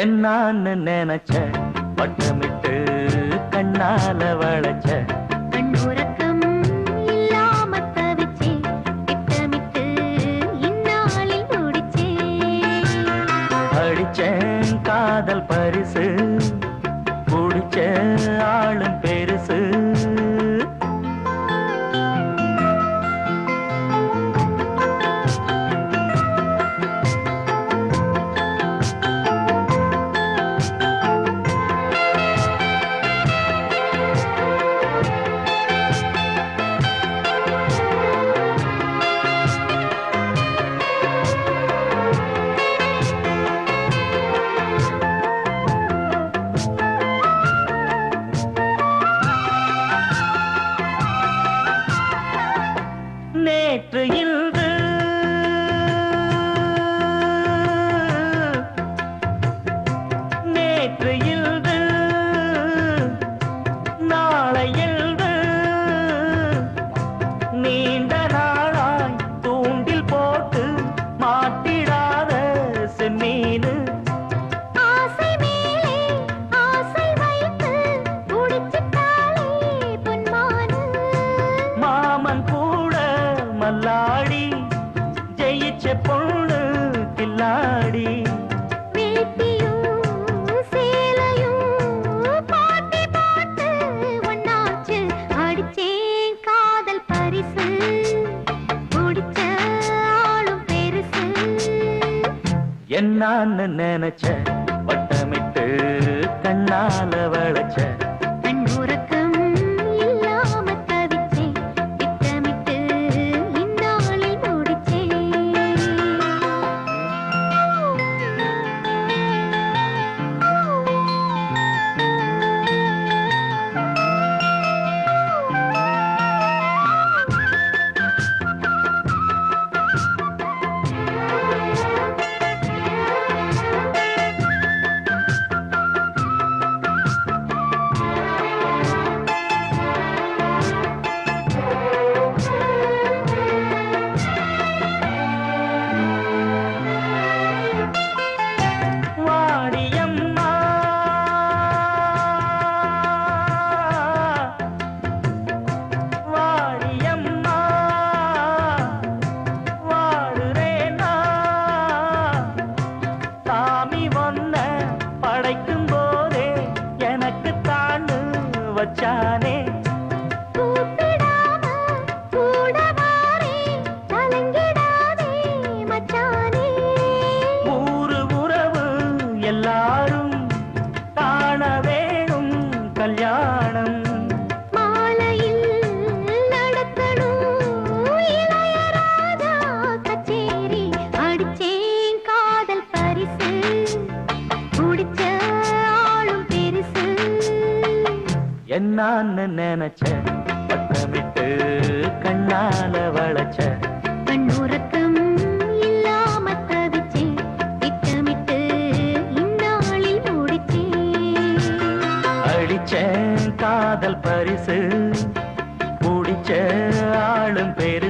என்னான்னு நினைச்ச வட்டமிட்டு கண்ணால வளைச்ச கண்ணுறக்கம் இல்லாம தவிச்சே திட்டமிட்டு இந்நாளில் முடிச்சே அடிச்சேன் காதல் பரிசு குடிச்ச ஆளும் பெருசு நேற்று இன்று நேற்று இன்று நாளை என்று நீண்ட நாளாய் தூண்டில் போட்டு மாட்டிடாத செம்மீனு ஆசை மேலே ஆசை வைத்து முடிச்சிட்டாளே பொன்மானு மாமன் கூட மல்லாடி ஜெயிச்ச பொண்ணு கில்லாடி வேட்டியும் சேலையும் பாட்டி போட்டு ஒன்னாச்சு அடிச்சேன் காதல் பரிசு முடிச்ச ஆளும் பெருசு என்னான்னு நினைச்ச வட்டமிட்டு கண்ணால வளைச்ச கண்ணுறக்கம் இல்லாம தவிச்சே திட்டமிட்டு இந்நாளில் முடிச்சே வாடியம்மா வாடியம்மா வாடுறேனா சாமி ஒன்ன படைக்கும் போதே எனக்கு தாண்டு வச்சானே கூப்பிடாம கூட வாரே கலங்கிடாதே மச்சானே ஊரு உறவு எல்லாரும் காண வேணும் கல்யாணம் மாலையில் நடக்கணும் இளையராஜா கச்சேரி அடிச்சேன் காதல் பரிசு முடிச்ச ஆளும் பெருசு என்னான்னு நினைச்ச வட்டமிட்டு கண்ணால வளைச்ச கண்ணுறக்கம் இல்லாம தவிச்சே திட்டமிட்டு இந்நாளில் முடிச்சே அடிச்ச காதல் பரிசு முடிச்ச ஆளும் பெரு